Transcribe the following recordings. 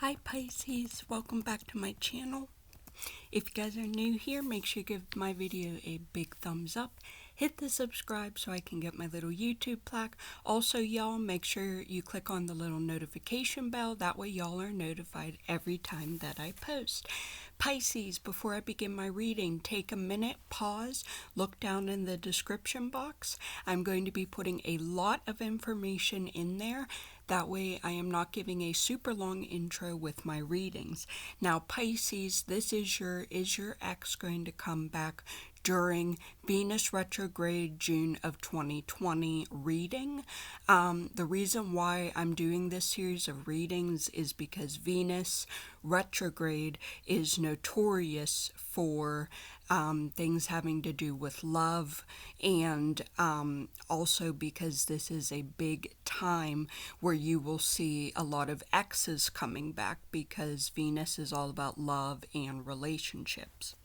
Hi Pisces, welcome back to my channel. If you guys are new here, make sure you give my video a big thumbs up. Hit the subscribe so I can get my little YouTube plaque. Also, y'all, make sure you click on the little notification bell. That way y'all are notified every time that I post. Pisces, before I begin my reading, take a minute, pause, look down in the description box. I'm going to be putting a lot of information in there. That way I am not giving a super long intro with my readings. Now Pisces, this is your ex going to come back during Venus retrograde June of 2020 reading. The reason why I'm doing this series of readings is because Venus retrograde is notorious for things having to do with love, and also because this is a big time where you will see a lot of exes coming back, because Venus is all about love and relationships.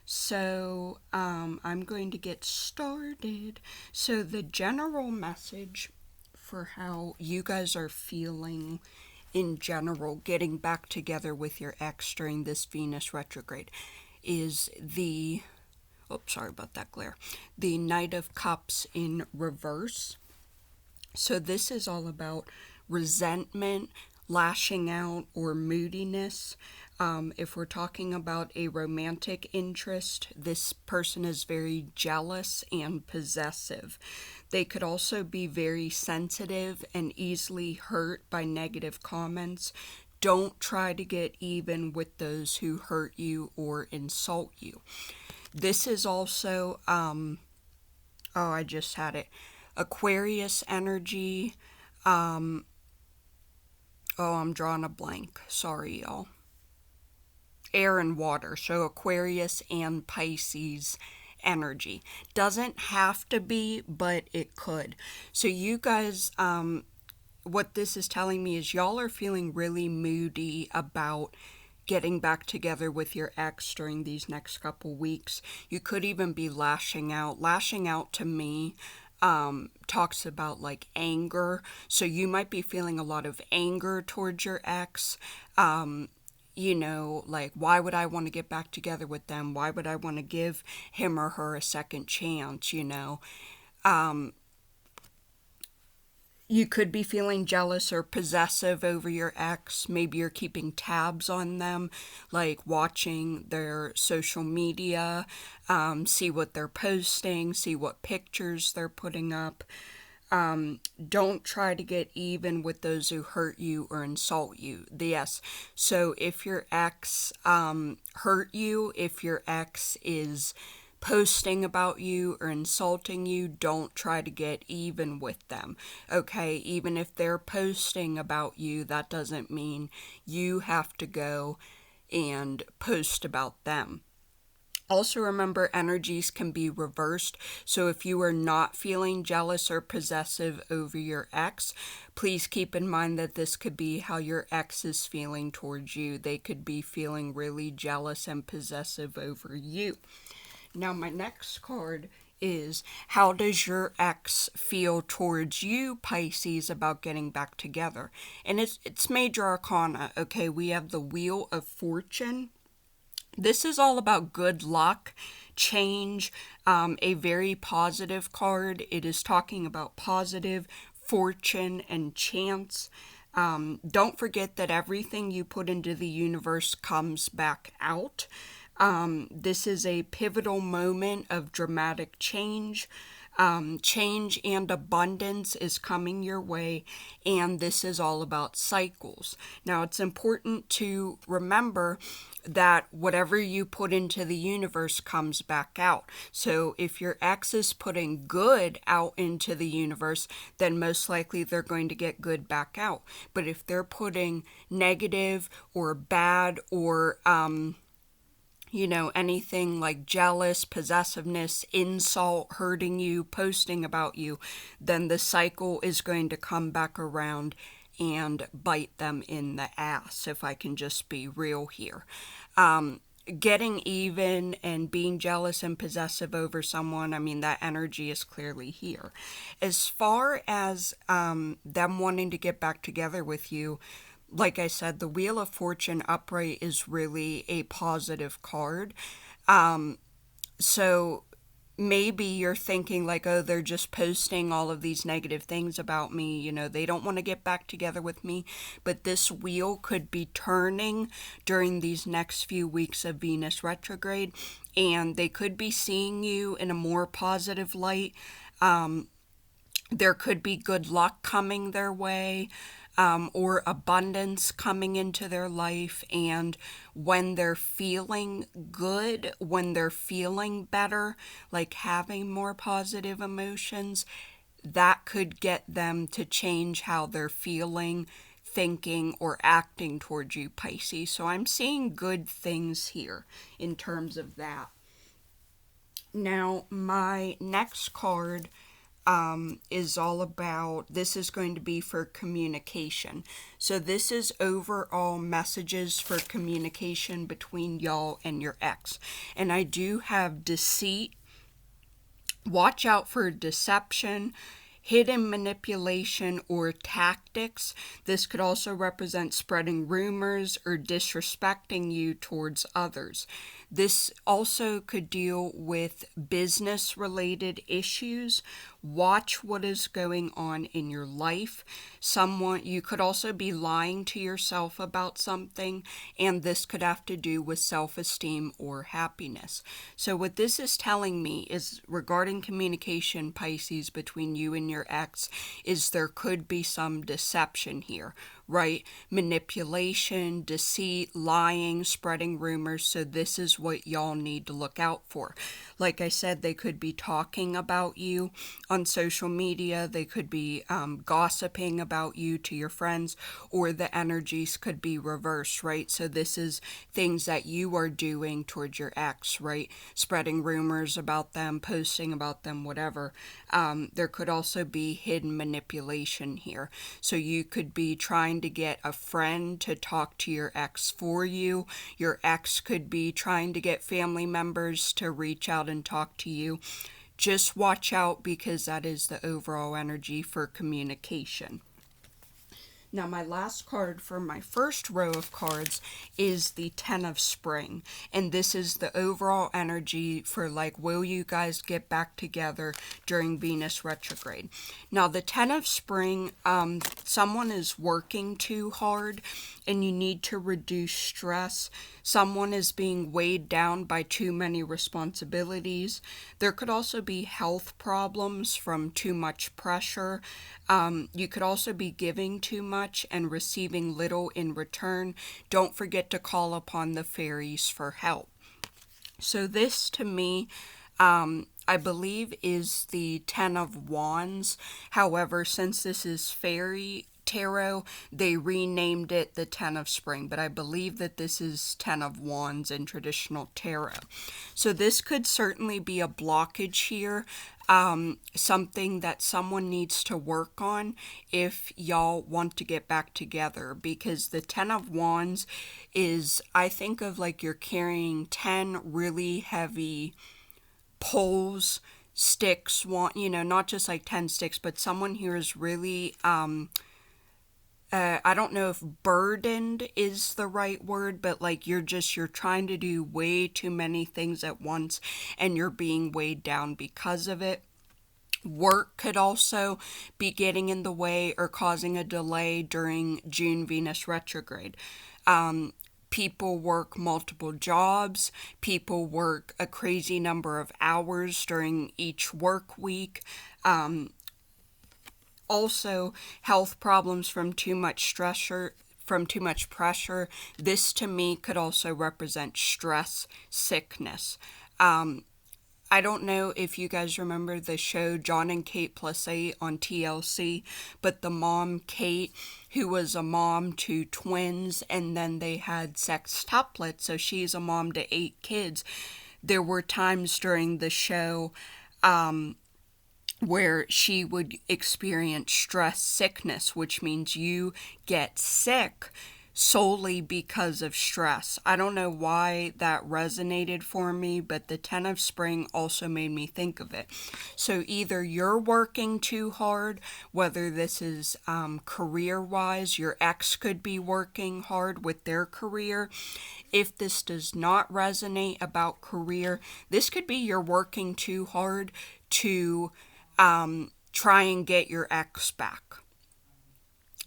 So I'm going to get started. So the general message for how you guys are feeling in general, getting back together with your ex during this Venus retrograde, is the, sorry about that glare, the Knight of Cups in reverse. So this is all about resentment, lashing out, or moodiness. If we're talking about a romantic interest, this person is very jealous and possessive. They could also be very sensitive and easily hurt by negative comments. Don't try to get even with those who hurt you or insult you. This is also, I just had it, Aquarius energy. I'm drawing a blank. Sorry, y'all. Air and water, so Aquarius and Pisces energy. Doesn't have to be, but it could. So you guys, what this is telling me is y'all are feeling really moody about getting back together with your ex during these next couple weeks. You could even be lashing out. Lashing out to me talks about like anger. So you might be feeling a lot of anger towards your ex. You know, like, why would I want to get back together with them? Why would I want to give him or her a second chance, you know? You could be feeling jealous or possessive over your ex. Maybe you're keeping tabs on them, like watching their social media, see what they're posting, see what pictures they're putting up. Don't try to get even with those who hurt you or insult you. Yes. So if your ex hurt you, if your ex is posting about you or insulting you, don't try to get even with them. Okay? Even if they're posting about you, that doesn't mean you have to go and post about them. Also remember, energies can be reversed. So if you are not feeling jealous or possessive over your ex, please keep in mind that this could be how your ex is feeling towards you. They could be feeling really jealous and possessive over you. Now my next card is, how does your ex feel towards you, Pisces, about getting back together? And it's major arcana. Okay, we have the Wheel of Fortune. This is all about good luck, change, a very positive card. It is talking about positive fortune and chance. Don't forget that everything you put into the universe comes back out. This is a pivotal moment of dramatic change. Change and abundance is coming your way, and this is all about cycles. Now, it's important to remember that whatever you put into the universe comes back out. So if your ex is putting good out into the universe, then most likely they're going to get good back out. But if they're putting negative or bad or you know, anything like jealous, possessiveness, insult, hurting you, posting about you, then the cycle is going to come back around and bite them in the ass, if I can just be real here. Getting even and being jealous and possessive over someone, I mean, that energy is clearly here. As far as them wanting to get back together with you, like I said, the Wheel of Fortune upright is really a positive card. So maybe you're thinking like, oh, they're just posting all of these negative things about me. They don't want to get back together with me. But this wheel could be turning during these next few weeks of Venus retrograde, and they could be seeing you in a more positive light. There could be good luck coming their way, or abundance coming into their life. And when they're feeling good, when they're feeling better, like having more positive emotions, that could get them to change how they're feeling, thinking, or acting towards you, Pisces. So I'm seeing good things here in terms of that. Now, my next card is all about, this is going to be for communication. So this is overall messages for communication between y'all and your ex. And I do have deceit. Watch out for deception, hidden manipulation, or tactics. This could also represent spreading rumors or disrespecting you towards others. This also could deal with business-related issues. Watch what is going on in your life. You could also be lying to yourself about something, and this could have to do with self-esteem or happiness. So what this is telling me is, regarding communication, Pisces, between you and your ex, is there could be some deception here, right? Manipulation, deceit, lying, spreading rumors. So this is what y'all need to look out for. Like I said, they could be talking about you on social media. They could be gossiping about you to your friends, or the energies could be reversed, right? So this is things that you are doing towards your ex, right? Spreading rumors about them, posting about them, whatever. There could also be hidden manipulation here. So you could be trying to get a friend to talk to your ex for you. Your ex could be trying to get family members to reach out and talk to you. Just watch out, because that is the overall energy for communication. Now, my last card for my first row of cards is the Ten of Spring. And this is the overall energy for, like, will you guys get back together during Venus retrograde? Now, the Ten of Spring, someone is working too hard and you need to reduce stress. Someone is being weighed down by too many responsibilities. There could also be health problems from too much pressure. You could also be giving too much and receiving little in return. Don't forget to call upon the fairies for help. So this, to me, I believe is the Ten of Wands. However, since this is fairy tarot, they renamed it the Ten of Spring, but I believe that this is Ten of Wands in traditional tarot. So this could certainly be a blockage here, something that someone needs to work on if y'all want to get back together, because the Ten of Wands is, I think of like you're carrying 10 really heavy poles, sticks, not just like 10 sticks, but someone here is really, I don't know if burdened is the right word, but like you're trying to do way too many things at once and you're being weighed down because of it. Work could also be getting in the way or causing a delay during June Venus retrograde. People work multiple jobs. People work a crazy number of hours during each work week. Also, health problems from too much pressure. This, to me, could also represent stress, sickness. I don't know if you guys remember the show John and Kate Plus 8 on TLC, but the mom, Kate, who was a mom to twins, and then they had sextuplets, so she's a mom to 8 kids. There were times during the show where she would experience stress sickness, which means you get sick solely because of stress. I don't know why that resonated for me, but the 10 of spring also made me think of it. So either you're working too hard, whether this is career-wise, your ex could be working hard with their career. If this does not resonate about career, this could be you're working too hard to try and get your ex back.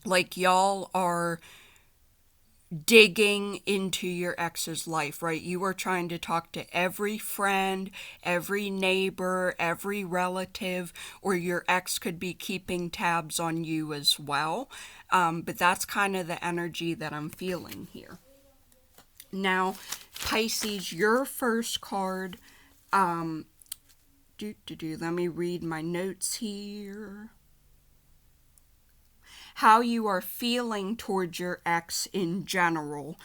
Like y'all are digging into your ex's life, right? You are trying to talk to every friend, every neighbor, every relative, or your ex could be keeping tabs on you as well. But that's kind of the energy that I'm feeling here. Now, Pisces, your first card, let me read my notes here. How you are feeling towards your ex in general.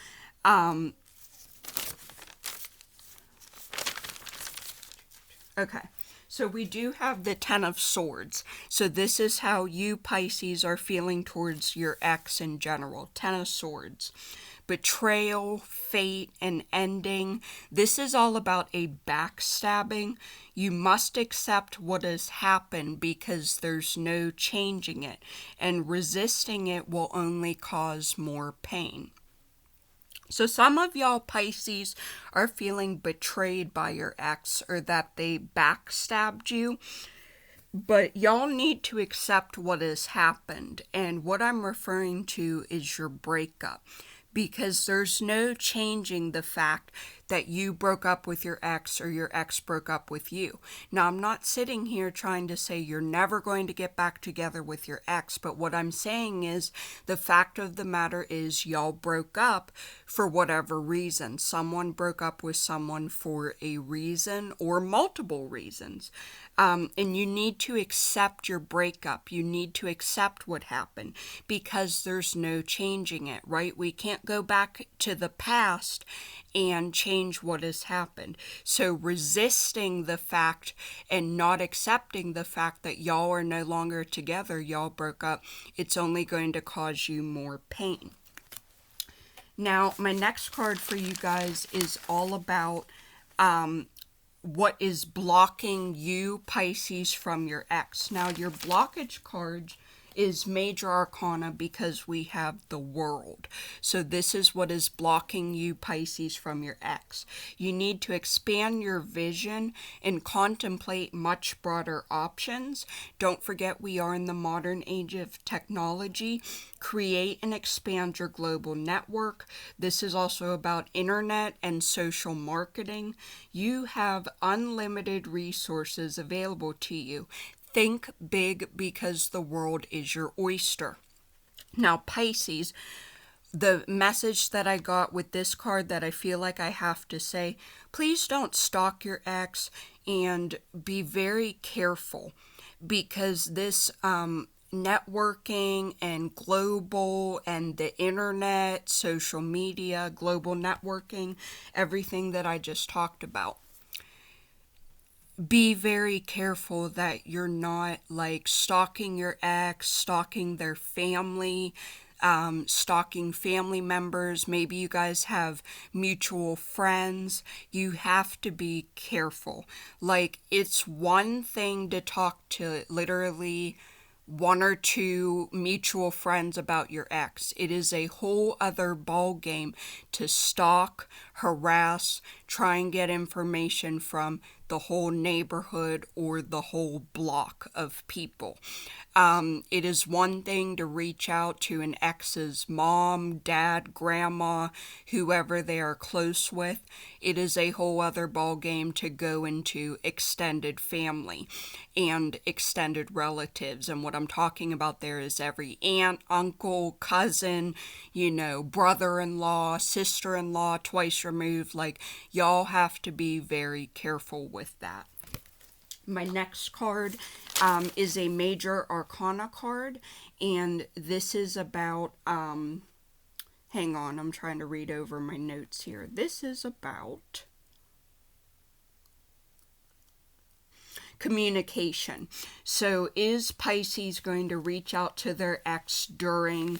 Okay, so we do have the 10 of Swords. So this is how you, Pisces, are feeling towards your ex in general. 10 of Swords. Betrayal, fate, and ending. This is all about a backstabbing. You must accept what has happened because there's no changing it, and resisting it will only cause more pain. So some of y'all Pisces are feeling betrayed by your ex, or that they backstabbed you. But y'all need to accept what has happened. And what I'm referring to is your breakup. Because there's no changing the fact that you broke up with your ex or your ex broke up with you. Now, I'm not sitting here trying to say you're never going to get back together with your ex, but what I'm saying is the fact of the matter is y'all broke up for whatever reason. Someone broke up with someone for a reason or multiple reasons. And you need to accept your breakup. You need to accept what happened because there's no changing it, right? We can't go back to the past and change what has happened. So resisting the fact and not accepting the fact that y'all are no longer together, y'all broke up, it's only going to cause you more pain. Now, my next card for you guys is all about what is blocking you, Pisces, from your ex. Now, your blockage card is Major Arcana because we have the World. So this is what is blocking you, Pisces, from your ex. You need to expand your vision and contemplate much broader options. Don't forget we are in the modern age of technology. Create and expand your global network. This is also about internet and social marketing. You have unlimited resources available to you. Think big because the world is your oyster. Now, Pisces, the message that I got with this card that I feel like I have to say, please don't stalk your ex and be very careful because this networking and global and the internet, social media, global networking, everything that I just talked about. Be very careful that you're not like stalking your ex, stalking their family, stalking family members. Maybe you guys have mutual friends. You have to be careful. Like, it's one thing to talk to literally one or two mutual friends about your ex. It is a whole other ball game to stalk, harass, try and get information from the whole neighborhood or the whole block of people. It is one thing to reach out to an ex's mom, dad, grandma, whoever they are close with. It is a whole other ball game to go into extended family and extended relatives. And what I'm talking about there is every aunt, uncle, cousin, brother-in-law, sister-in-law, twice removed. Like, y'all have to be very careful with that. My next card is a Major Arcana card, and this is about, hang on, I'm trying to read over my notes here. This is about communication. So is Pisces going to reach out to their ex during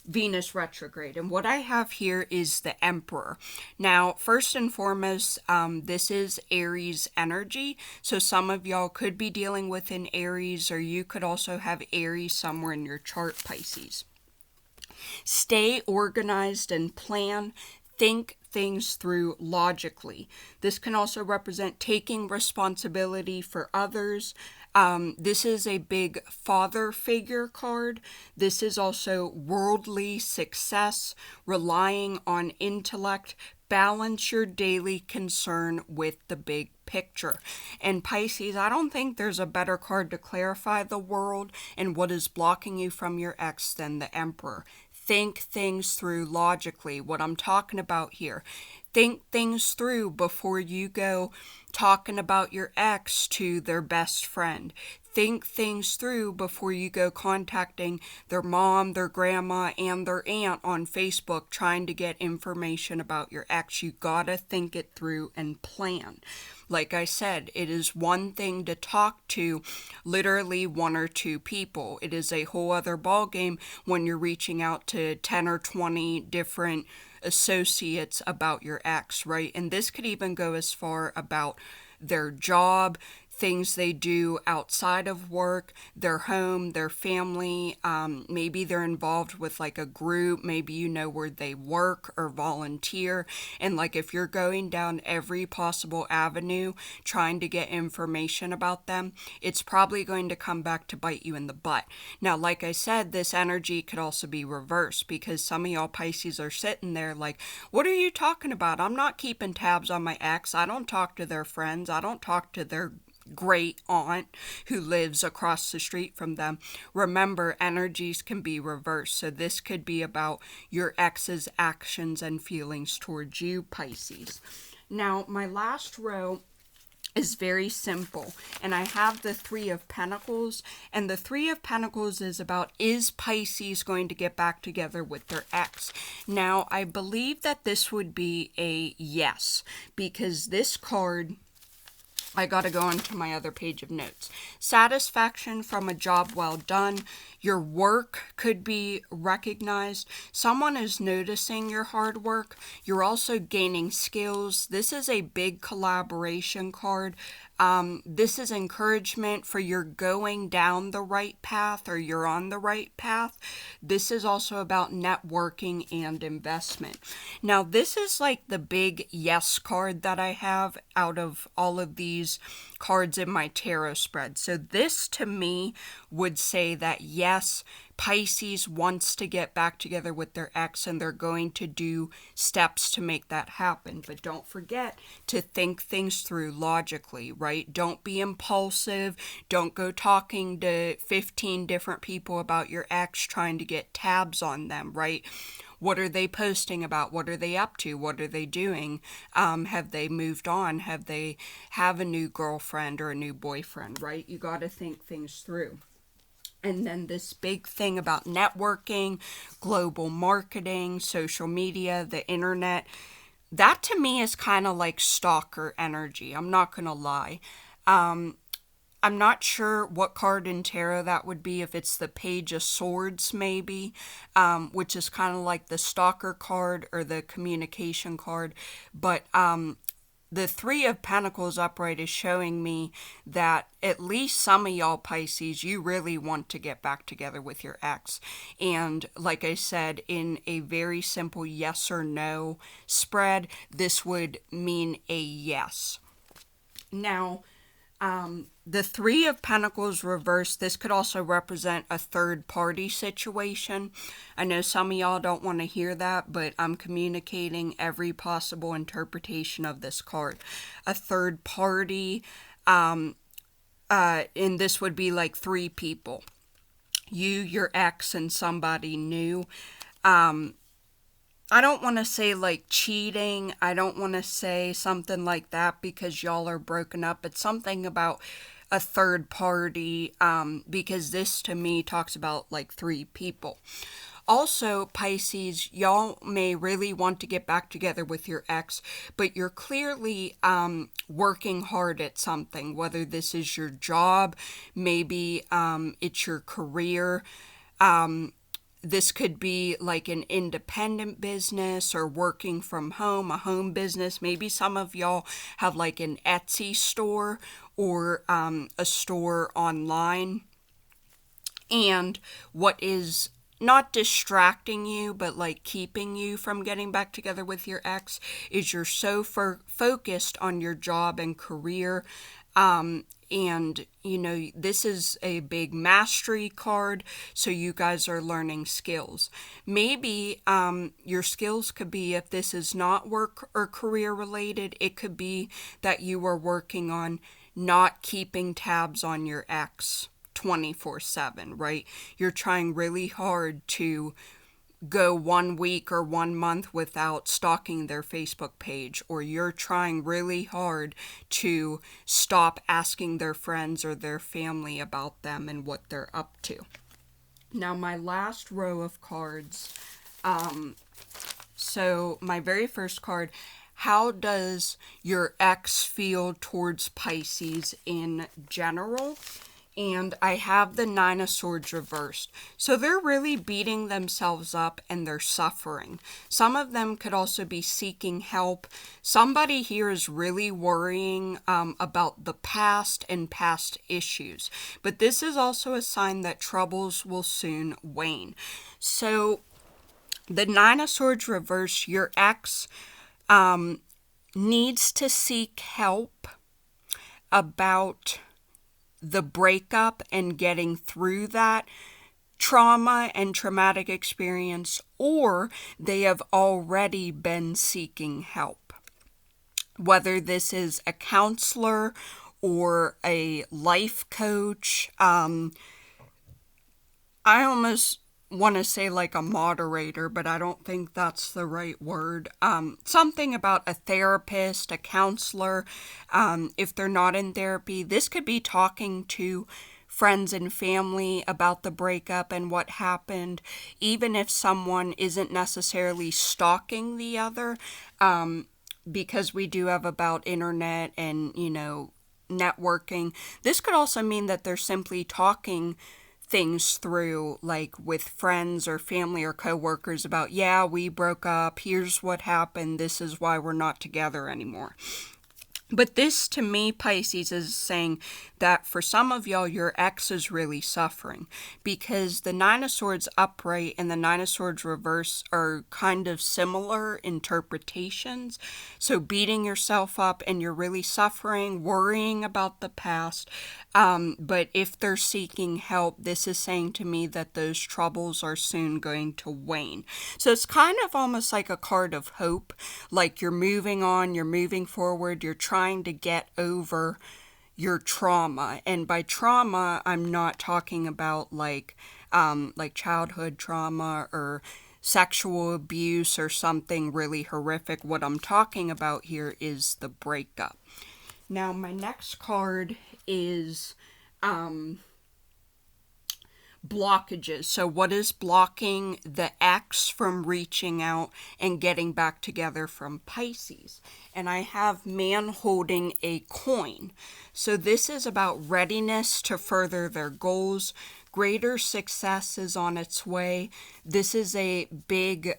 Venus retrograde. And what I have here is the Emperor. Now, first and foremost, this is Aries energy. So some of y'all could be dealing with an Aries, or you could also have Aries somewhere in your chart, Pisces. Stay organized and plan. Think things through logically. This can also represent taking responsibility for others. This is a big father figure card. This is also worldly success, relying on intellect. Balance your daily concern with the big picture. And Pisces, I don't think there's a better card to clarify the world and what is blocking you from your ex than the Emperor. Think things through logically. What I'm talking about here. Think things through before you go talking about your ex to their best friend. Think things through before you go contacting their mom, their grandma, and their aunt on Facebook trying to get information about your ex. You gotta think it through and plan. Like I said, it is one thing to talk to literally one or two people. It is a whole other ballgame when you're reaching out to 10 or 20 different associates about your ex, right? And this could even go as far about their job, things they do outside of work, their home, their family. Maybe they're involved with like a group. Maybe you know where they work or volunteer. And like if you're going down every possible avenue trying to get information about them, it's probably going to come back to bite you in the butt. Now, like I said, this energy could also be reversed because some of y'all Pisces are sitting there like, what are you talking about? I'm not keeping tabs on my ex. I don't talk to their friends. I don't talk to their great aunt who lives across the street from them. Remember, energies can be reversed. So this could be about your ex's actions and feelings towards you, Pisces. Now, my last row is very simple, and I have the Three of Pentacles, and the Three of Pentacles is about, is Pisces going to get back together with their ex? Now, I believe that this would be a yes, because this card, I gotta go onto my other page of notes. Satisfaction from a job well done. Your work could be recognized. Someone is noticing your hard work. You're also gaining skills. This is a big collaboration card. This is encouragement for you're going down the right path or you're on the right path. This is also about networking and investment. Now, this is like the big yes card that I have out of all of these cards in my tarot spread. So this to me would say that yes, Pisces wants to get back together with their ex and they're going to do steps to make that happen. But don't forget to think things through logically, right? Don't be impulsive. Don't go talking to 15 different people about your ex trying to get tabs on them, right? What are they posting about? What are they up to? What are they doing? Have they moved on? Have they have a new girlfriend or a new boyfriend, right? You got to think things through. And then this big thing about networking, global marketing, social media, the internet, that to me is kind of like stalker energy. I'm not going to lie. I'm not sure what card in tarot that would be, if it's the Page of Swords maybe, which is kind of like the stalker card or the communication card. But the Three of Pentacles upright is showing me that at least some of y'all Pisces, you really want to get back together with your ex. And like I said, in a very simple yes or no spread, this would mean a yes. Now, the Three of Pentacles reversed, this could also represent a third party situation. I know some of y'all don't want to hear that, but I'm communicating every possible interpretation of this card. A third party, and this would be like three people. You, your ex, and somebody new. I don't want to say like cheating. I don't want to say something like that because y'all are broken up. It's something about a third party, because this to me talks about like three people. Also, Pisces, y'all may really want to get back together with your ex, but you're clearly working hard at something, whether this is your job, maybe it's your career. This could be like an independent business or working from home, a home business. Maybe some of y'all have like an Etsy store or a store online. And what is not distracting you, but like keeping you from getting back together with your ex is you're so focused on your job and career. And, you know, this is a big mastery card, so you guys are learning skills. Maybe your skills could be, if this is not work or career related, it could be that you are working on not keeping tabs on your ex 24/7, right? You're trying really hard to go 1 week or 1 month without stalking their Facebook page, or you're trying really hard to stop asking their friends or their family about them and what they're up to. Now, my last row of cards, so my very first card, how does your ex feel towards Pisces in general? And I have the Nine of Swords reversed. So they're really beating themselves up and they're suffering. Some of them could also be seeking help. Somebody here is really worrying about the past and past issues. But this is also a sign that troubles will soon wane. So the Nine of Swords reversed, your ex needs to seek help about the breakup and getting through that trauma and traumatic experience, or they have already been seeking help. Whether this is a counselor or a life coach, I almost want to say like a moderator, but I don't think that's the right word. Something about a therapist, a counselor. If they're not in therapy, this could be talking to friends and family about the breakup and what happened, even if someone isn't necessarily stalking the other, because we do have about internet and, you know, networking. This could also mean that they're simply talking things through, like with friends or family or coworkers about, yeah, we broke up, here's what happened, this is why we're not together anymore. But this, to me, Pisces, is saying that for some of y'all, your ex is really suffering, because the Nine of Swords upright and the Nine of Swords reverse are kind of similar interpretations. So beating yourself up and you're really suffering, worrying about the past. But if they're seeking help, this is saying to me that those troubles are soon going to wane. So it's kind of almost like a card of hope, like you're moving on, you're moving forward, you're trying to get over your trauma. And by trauma, I'm not talking about like childhood trauma or sexual abuse or something really horrific. What I'm talking about here is the breakup. Now, my next card is blockages. So what is blocking the ex from reaching out and getting back together from Pisces? And I have man holding a coin. So this is about readiness to further their goals. Greater success is on its way. This is a big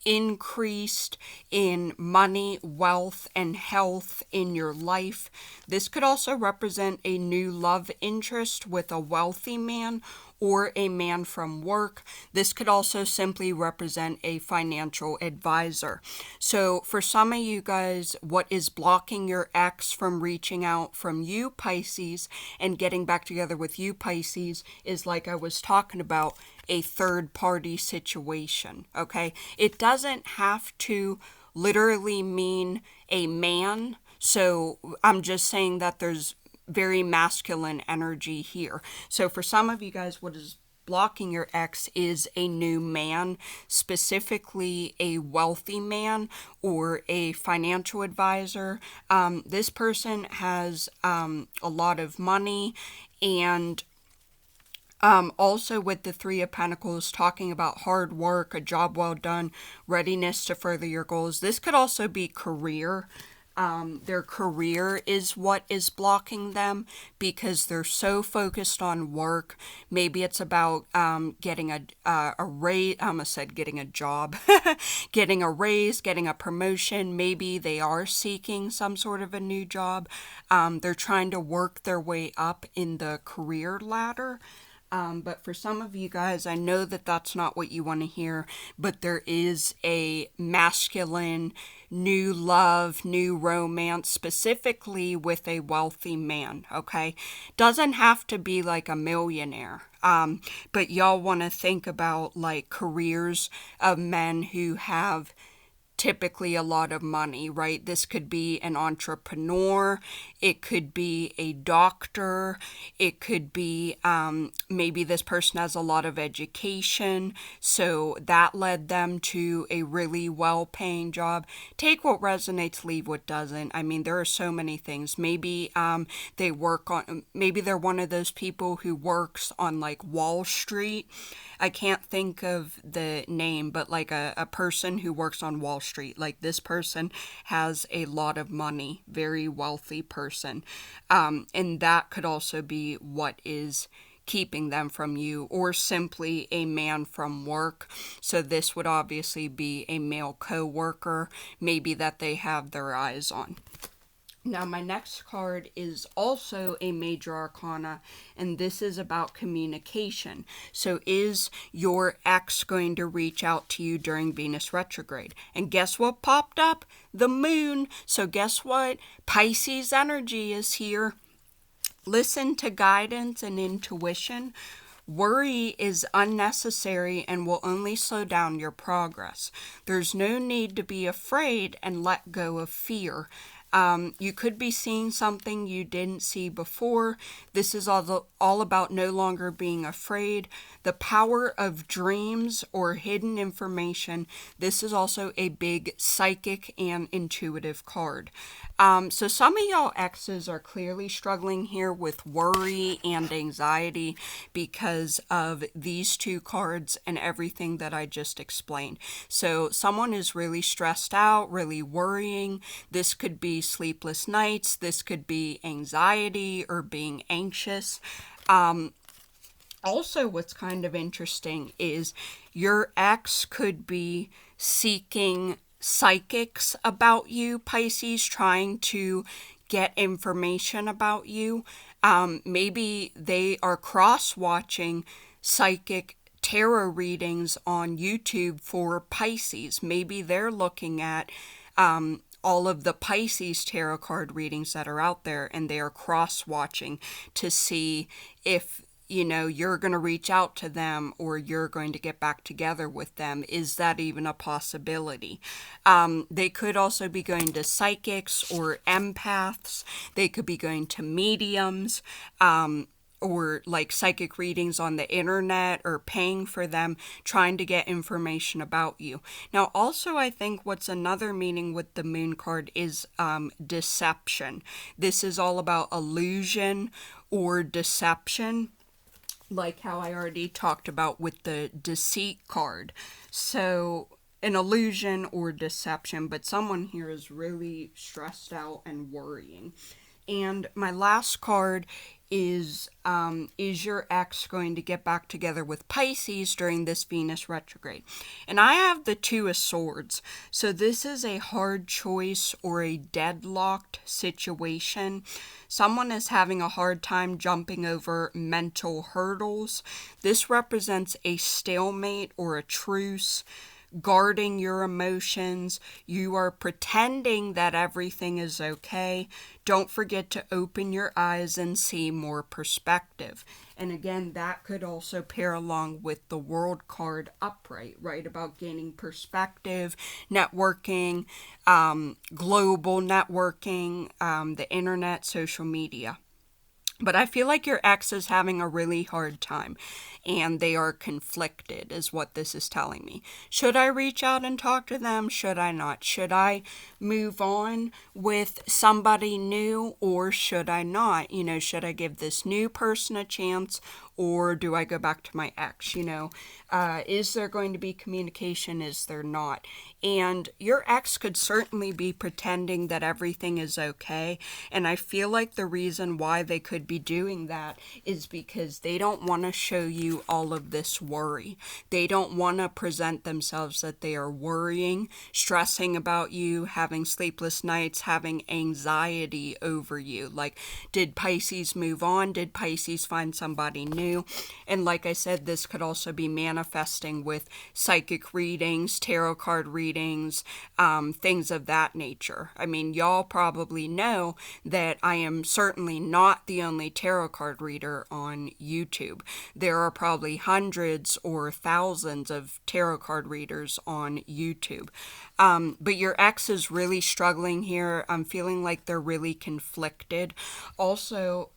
increased in money, wealth, and health in your life. This could also represent a new love interest with a wealthy man or a man from work. This could also simply represent a financial advisor. So for some of you guys, what is blocking your ex from reaching out from you, Pisces, and getting back together with you, Pisces, is, like I was talking about, a third party situation, okay? It doesn't have to literally mean a man. So I'm just saying that there's very masculine energy here. So for some of you guys, what is blocking your ex is a new man, specifically a wealthy man or a financial advisor. This person has a lot of money, and also with the Three of Pentacles, talking about hard work, a job well done, readiness to further your goals. This could also be career. Their career is what is blocking them because they're so focused on work. Maybe it's about getting a raise. I almost said getting a job, getting a raise, getting a promotion. Maybe they are seeking some sort of a new job. They're trying to work their way up in the career ladder. But for some of you guys, I know that that's not what you want to hear, but there is a masculine, new love, new romance, specifically with a wealthy man, okay? Doesn't have to be like a millionaire. But y'all want to think about like careers of men who have typically a lot of money, right? This could be an entrepreneur, it could be a doctor, it could be maybe this person has a lot of education, so that led them to a really well-paying job. Take what resonates, leave what doesn't. I mean, there are so many things. Maybe maybe they're one of those people who works on like Wall Street. I can't think of the name, but like a person who works on Wall Street. Like this person has a lot of money, very wealthy person. And that could also be what is keeping them from you, or simply a man from work. So this would obviously be a male co-worker, maybe that they have their eyes on. Now, my next card is also a major arcana, and this is about communication. So is your ex going to reach out to you during Venus retrograde? And guess what popped up? The moon. So guess what? Pisces energy is here. Listen to guidance and intuition. Worry is unnecessary and will only slow down your progress. There's no need to be afraid and let go of fear. You could be seeing something you didn't see before. This is all about no longer being afraid. The power of dreams or hidden information. This is also a big psychic and intuitive card. So some of y'all exes are clearly struggling here with worry and anxiety because of these two cards and everything that I just explained. So someone is really stressed out, really worrying. This could be sleepless nights. This could be anxiety or being anxious. Also, what's kind of interesting is your ex could be seeking psychics about you, Pisces, trying to get information about you. Maybe they are cross-watching psychic tarot readings on YouTube for Pisces. Maybe they're looking at all of the Pisces tarot card readings that are out there, and they are cross-watching to see if you're going to reach out to them or you're going to get back together with them. Is that even a possibility? They could also be going to psychics or empaths. They could be going to mediums, or like psychic readings on the internet, or paying for them, trying to get information about you. Now, also, I think what's another meaning with the moon card is deception. This is all about illusion or deception, like how I already talked about with the deceit card. So an illusion or deception, but someone here is really stressed out and worrying. And my last card is your ex going to get back together with Pisces during this Venus retrograde? And I have the Two of Swords. So this is a hard choice or a deadlocked situation. Someone is having a hard time jumping over mental hurdles. This represents a stalemate or a truce. Guarding your emotions. You are pretending that everything is okay. Don't forget to open your eyes and see more perspective. And again, that could also pair along with the World card upright, right? About gaining perspective, networking, global networking, the internet, social media. But I feel like your ex is having a really hard time and they are conflicted, is what this is telling me. Should I reach out and talk to them? Should I not? Should I move on with somebody new, or should I not? Should I give this new person a chance, or do I go back to my ex? Is there going to be communication? Is there not? And your ex could certainly be pretending that everything is okay. And I feel like the reason why they could be doing that is because they don't want to show you all of this worry. They don't want to present themselves that they are worrying, stressing about you, having sleepless nights, having anxiety over you. Like, did Pisces move on? Did Pisces find somebody new? And like I said, this could also be manifesting with psychic readings, tarot card readings, things of that nature. I mean, y'all probably know that I am certainly not the only tarot card reader on YouTube. There are probably hundreds or thousands of tarot card readers on YouTube. But your ex is really struggling here. I'm feeling like they're really conflicted. Also,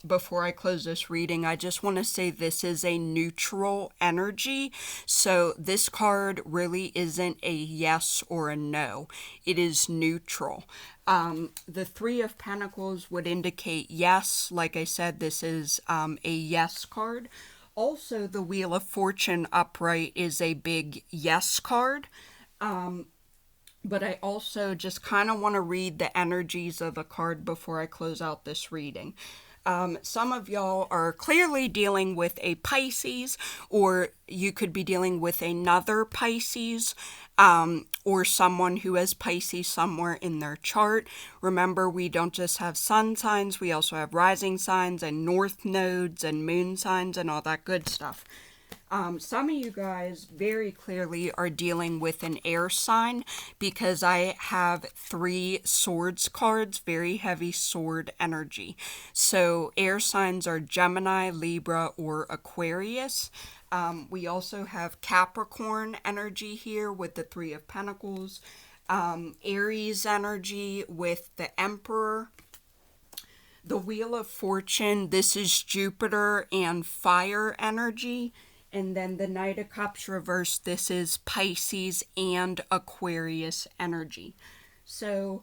before I close this reading, I just want to say this is a neutral energy. So this card really isn't a yes or a no. It is neutral. The Three of Pentacles would indicate yes. Like I said, this is a yes card. Also, the Wheel of Fortune upright is a big yes card. But I also just kind of want to read the energies of the card before I close out this reading. Some of y'all are clearly dealing with a Pisces, or you could be dealing with another Pisces, or someone who has Pisces somewhere in their chart. Remember, we don't just have sun signs, we also have rising signs and north nodes and moon signs and all that good stuff. Some of you guys very clearly are dealing with an air sign because I have 3 swords cards, very heavy sword energy. So air signs are Gemini, Libra, or Aquarius. We also have Capricorn energy here with the 3 of Pentacles, Aries energy with the Emperor. The Wheel of Fortune, this is Jupiter and fire energy. And then the Knight of Cups reversed, this is Pisces and Aquarius energy. So,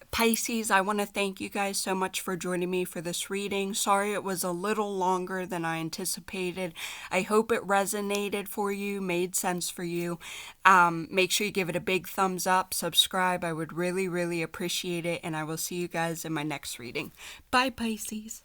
Pisces, I want to thank you guys so much for joining me for this reading. Sorry it was a little longer than I anticipated. I hope it resonated for you, made sense for you. Make sure you give it a big thumbs up, subscribe. I would really, really appreciate it. And I will see you guys in my next reading. Bye, Pisces.